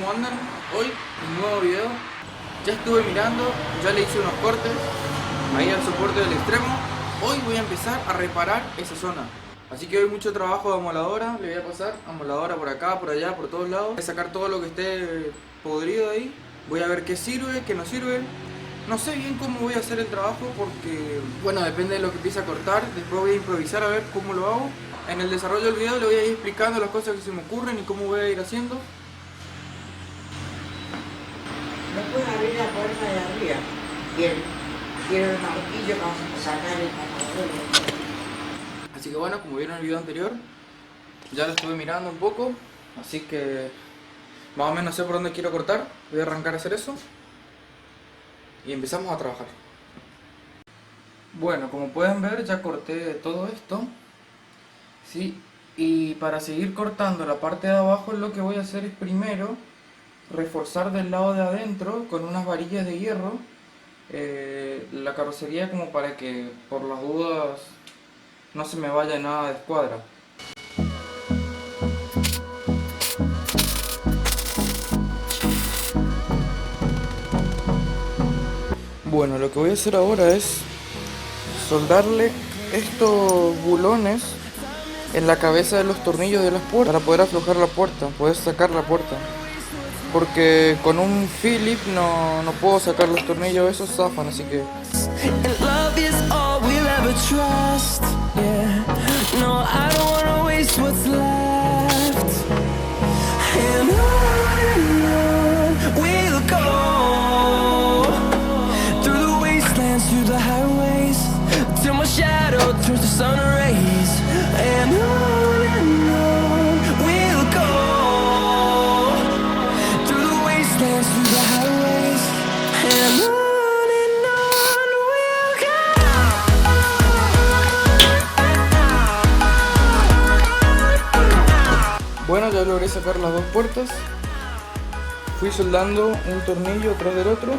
¿cómo andan? Hoy, un nuevo video. Ya estuve mirando, ya le hice unos cortes ahí al soporte del extremo. Hoy voy a empezar a reparar esa zona. Así que hoy mucho trabajo de amoladora, le voy a pasar amoladora por acá, por allá, por todos lados. Voy a sacar todo lo que esté podrido ahí. Voy a ver qué sirve, qué no sirve. No sé bien cómo voy a hacer el trabajo porque, bueno, depende de lo que empiece a cortar. Después voy a improvisar a ver cómo lo hago. En el desarrollo del video le voy a ir explicando las cosas que se me ocurren y cómo voy a ir haciendo. No puedes abrir la puerta de arriba. Quiero el martillo para sacar el martillo. Así que bueno, como vieron en el video anterior, ya lo estuve mirando un poco. Así que más o menos sé por dónde quiero cortar. Voy a arrancar a hacer eso. Y empezamos a trabajar. Bueno, como pueden ver ya corté todo esto. ¿Sí? Y para seguir cortando la parte de abajo, lo que voy a hacer es primero reforzar del lado de adentro con unas varillas de hierro la carrocería, como para que por las dudas no se me vaya nada de escuadra. Bueno, lo que voy a hacer ahora es soldarle estos bulones en la cabeza de los tornillos de las puertas para poder aflojar la puerta, poder sacar la puerta. Porque con un Philip no puedo sacar los tornillos, esos zafan, así que... Bueno, ya logré sacar las dos puertas. Fui soldando un tornillo atrás del otro.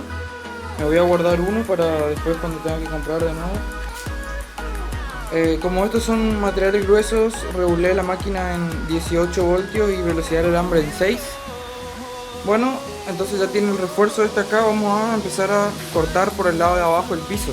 Me voy a guardar uno para después cuando tenga que comprar de nuevo. Como estos son materiales gruesos, regulé la máquina en 18 voltios y velocidad de alambre en 6. Bueno, entonces ya tiene el refuerzo este acá. Vamos a empezar a cortar por el lado de abajo el piso.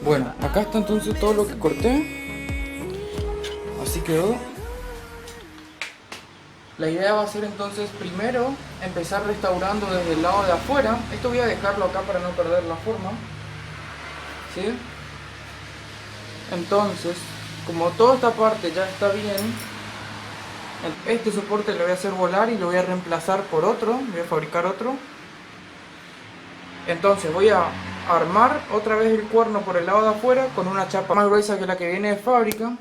Bueno, acá está entonces todo lo que corté. Así quedó. La idea va a ser entonces primero empezar restaurando desde el lado de afuera. Esto voy a dejarlo acá para no perder la forma. ¿Sí? Entonces, como toda esta parte ya está bien, este soporte lo voy a hacer volar y lo voy a reemplazar por otro. Voy a fabricar otro. Entonces voy a armar otra vez el cuerno por el lado de afuera con una chapa más gruesa que la que viene de fábrica,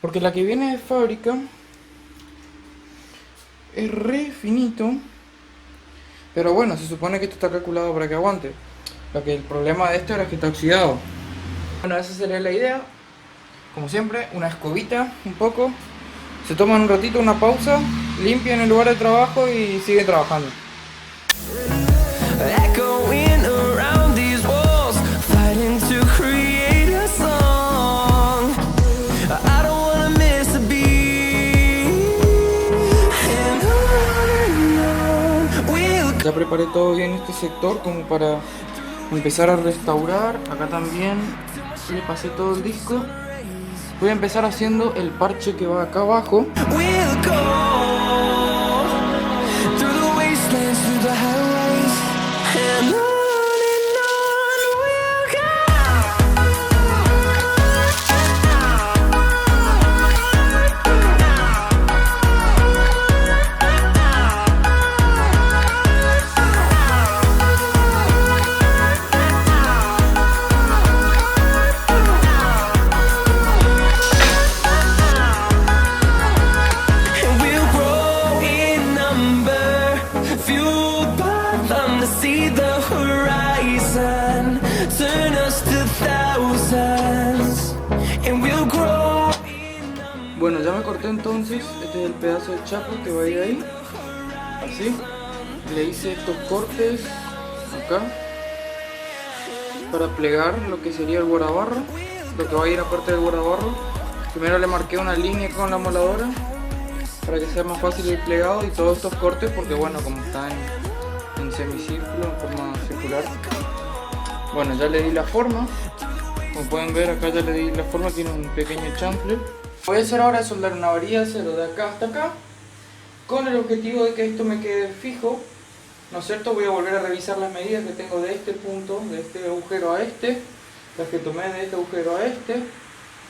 porque la que viene de fábrica es re finito, pero bueno, se supone que esto está calculado para que aguante. Lo que el problema de esto era que está oxidado. Bueno, esa sería la idea. Como siempre, una escobita un poco, se toman un ratito, una pausa, limpian el lugar de trabajo y siguen trabajando. Ya preparé todo bien este sector como para empezar a restaurar. Acá también le pasé todo el disco. Voy a empezar haciendo el parche que va acá abajo. Bueno, ya me corté entonces, este es el pedazo de chapa que va a ir ahí. ¿sí? Le hice estos cortes acá para plegar lo que sería el guardabarro, lo que va a ir aparte del guardabarro. Primero le marqué una línea con la moladora para que sea más fácil el plegado y todos estos cortes, porque bueno, como está en semicírculo, en forma circular. Bueno, ya le di la forma, como pueden ver acá ya le di la forma, tiene un pequeño chanfle. Voy a hacer ahora soldar una varilla de acero de acá hasta acá, con el objetivo de que esto me quede fijo, ¿no es cierto? Voy a volver a revisar las medidas que tengo de este punto, de este agujero a este, las que tomé de este agujero a este,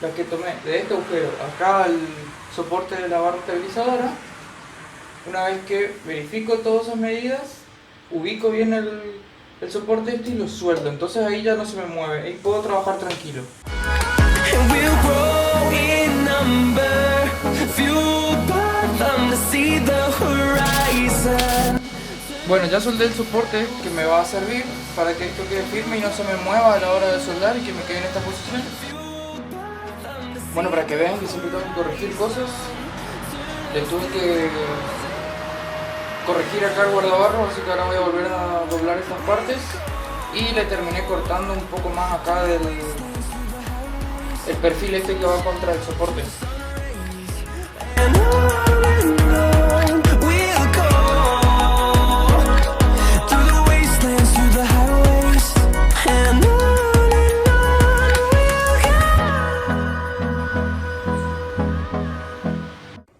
las que tomé de este agujero acá al soporte de la barra estabilizadora. Una vez que verifico todas esas medidas, ubico bien el soporte este y lo sueldo, entonces ahí ya no se me mueve, ahí puedo trabajar tranquilo. Bueno, ya soldé el soporte que me va a servir para que esto quede firme y no se me mueva a la hora de soldar y que me quede en esta posición. Bueno, para que vean que siempre tengo que corregir cosas, le tuve que corregir acá el guardabarro, así que ahora voy a volver a doblar estas partes y le terminé cortando un poco más acá del el perfil este que va contra el soporte.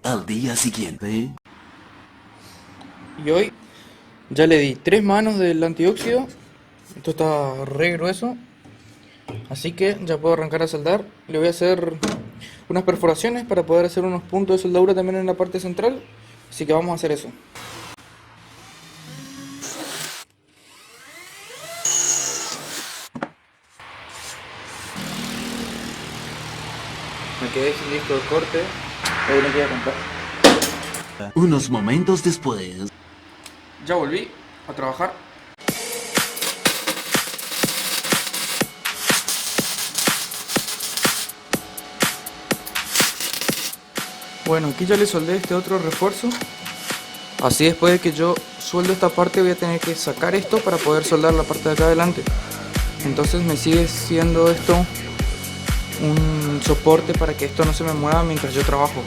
Al día siguiente. Y hoy ya le di 3 manos del antióxido. Esto está re grueso, así que ya puedo arrancar a soldar. Le voy a hacer unas perforaciones para poder hacer unos puntos de soldadura también en la parte central, así que vamos a hacer eso. Me quedé sin disco de corte, lo que voy a comprar. Unos momentos después. Ya volví a trabajar. Bueno, aquí ya le soldé este otro refuerzo. Así después de que yo sueldo esta parte voy a tener que sacar esto para poder soldar la parte de acá adelante. Entonces me sigue siendo esto un soporte para que esto no se me mueva mientras yo trabajo.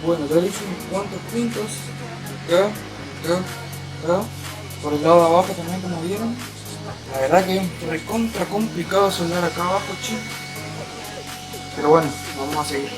Bueno, ya le hice unos cuantos pintos acá, acá, acá, por el lado de abajo también, como vieron. La verdad que es recontra complicado soldar acá abajo, che. Pero bueno, vamos a seguir.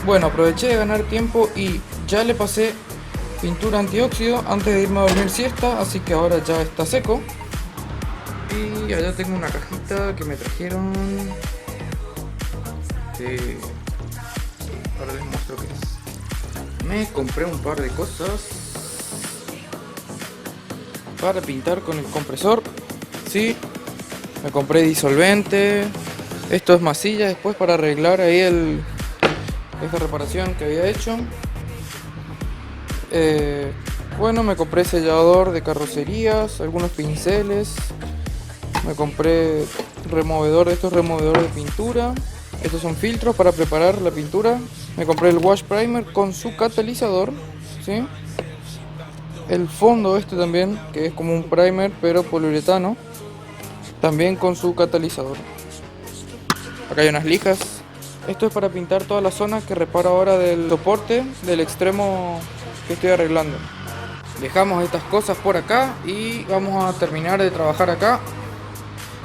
Bueno, aproveché de ganar tiempo y ya le pasé pintura antióxido antes de irme a dormir siesta, así que ahora ya está seco. Y allá tengo una cajita que me trajeron de... Ahora les muestro qué es. Me compré un par de cosas para pintar con el compresor. Sí, me compré disolvente. Esto es masilla después para arreglar ahí esta reparación que había hecho. Bueno, me compré sellador de carrocerías, algunos pinceles, me compré removedor de estos removedores de pintura. Estos son filtros para preparar la pintura. Me compré el wash primer con su catalizador, ¿sí? el fondo este también, que es como un primer pero poliuretano, también con su catalizador. Acá hay unas lijas. Esto es para pintar toda la zona que reparo ahora del soporte del extremo que estoy arreglando. Dejamos estas cosas por acá y vamos a terminar de trabajar acá.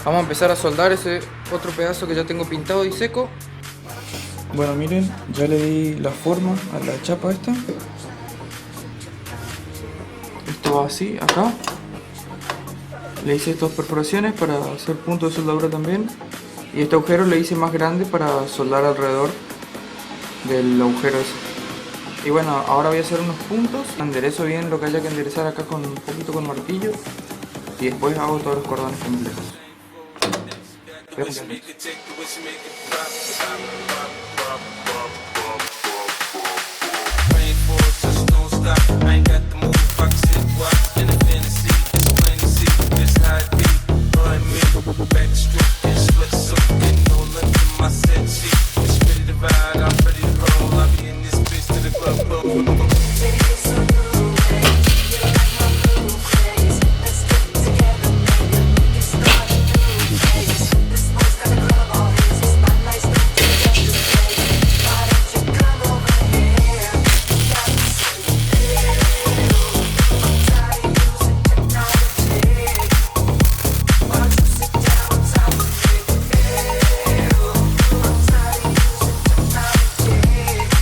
Vamos a empezar a soldar ese otro pedazo que ya tengo pintado y seco. Bueno, miren, ya le di la forma a la chapa esta. Esto va así, acá. Le hice estas perforaciones para hacer puntos de soldadura también. Y este agujero le hice más grande para soldar alrededor del agujero ese. Y bueno, ahora voy a hacer unos puntos. Enderezo bien lo que haya que enderezar acá con un poquito con martillo. Y después hago todos los cordones completos.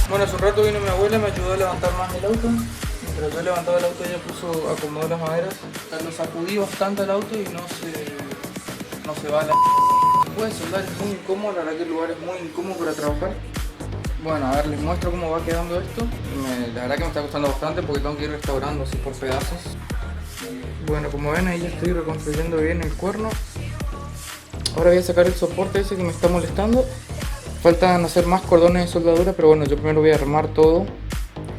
Bueno, hace un rato vino mi abuela y me ayudó a levantar más el auto. Mientras yo levantaba el auto, ella acomodó las maderas. Lo sacudí bastante el auto y no se va la... Puede soldar, es muy incómodo, la verdad que el lugar es muy incómodo para trabajar. Bueno, a ver, les muestro cómo va quedando esto. La verdad que me está costando bastante porque tengo que ir restaurando así por pedazos. Bueno, como ven ahí ya estoy reconstruyendo bien el cuerno. Ahora voy a sacar el soporte ese que me está molestando. Faltan hacer más cordones de soldadura, pero bueno, yo primero voy a armar todo.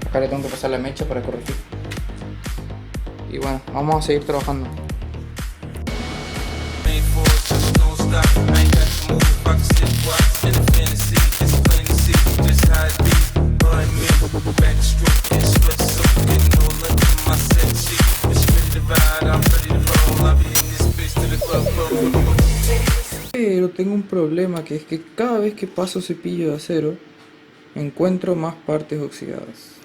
Acá le tengo que pasar la mecha para corregir. Y bueno, vamos a seguir trabajando. Pero tengo un problema, que es que cada vez que paso cepillo de acero encuentro más partes oxidadas.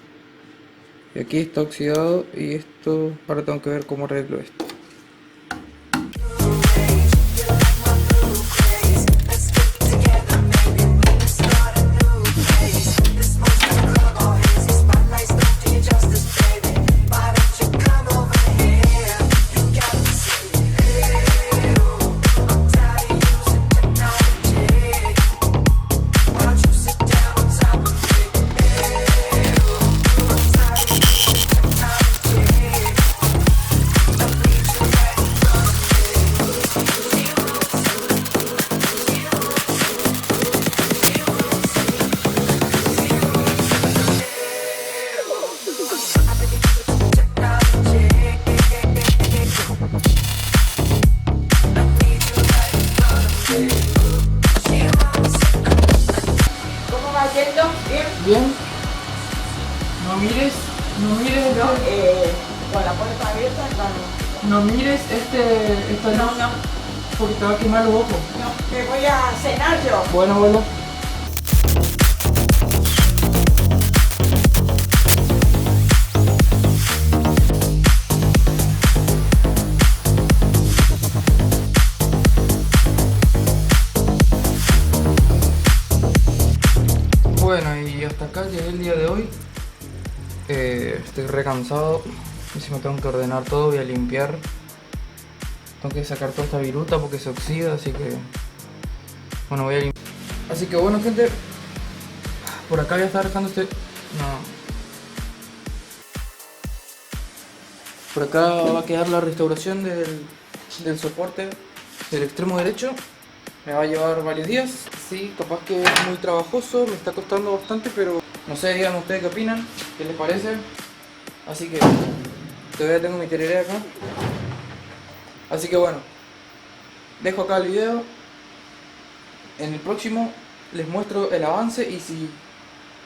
Y aquí está oxidado y esto, ahora tengo que ver cómo arreglo esto. ¿Cómo va yendo? ¿Bien? Bien. No mires ¿No? Con la puerta abierta, con... no mires esta No, luz, no, porque te va a quemar los ojos. no, que voy a cenar yo. Bueno, abuelo. Bueno, y hasta acá llegué el día de hoy. Estoy re cansado. Encima tengo que ordenar todo, voy a limpiar. Tengo que sacar toda esta viruta porque se oxida, así que... Bueno, voy a limpiar. Así que bueno, gente. Por acá voy a estar dejando este... No. Por acá va a quedar la restauración del soporte del extremo derecho. Me va a llevar varios días. Sí, capaz que es muy trabajoso, me está costando bastante, pero no sé, díganme ustedes qué opinan, qué les parece. Así que todavía tengo mi tereré acá. Así que bueno, dejo acá el video. En el próximo les muestro el avance y si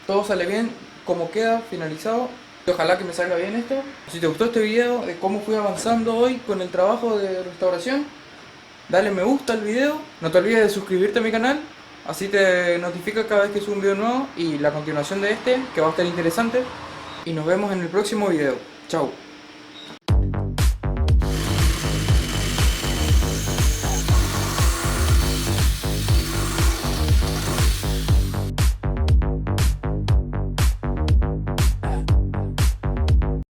todo sale bien, cómo queda finalizado. Ojalá que me salga bien esto. Si te gustó este video de cómo fui avanzando hoy con el trabajo de restauración, dale me gusta al video. No te olvides de suscribirte a mi canal, así te notifica cada vez que subo un video nuevo y la continuación de este, que va a estar interesante. Y nos vemos en el próximo video. Chao.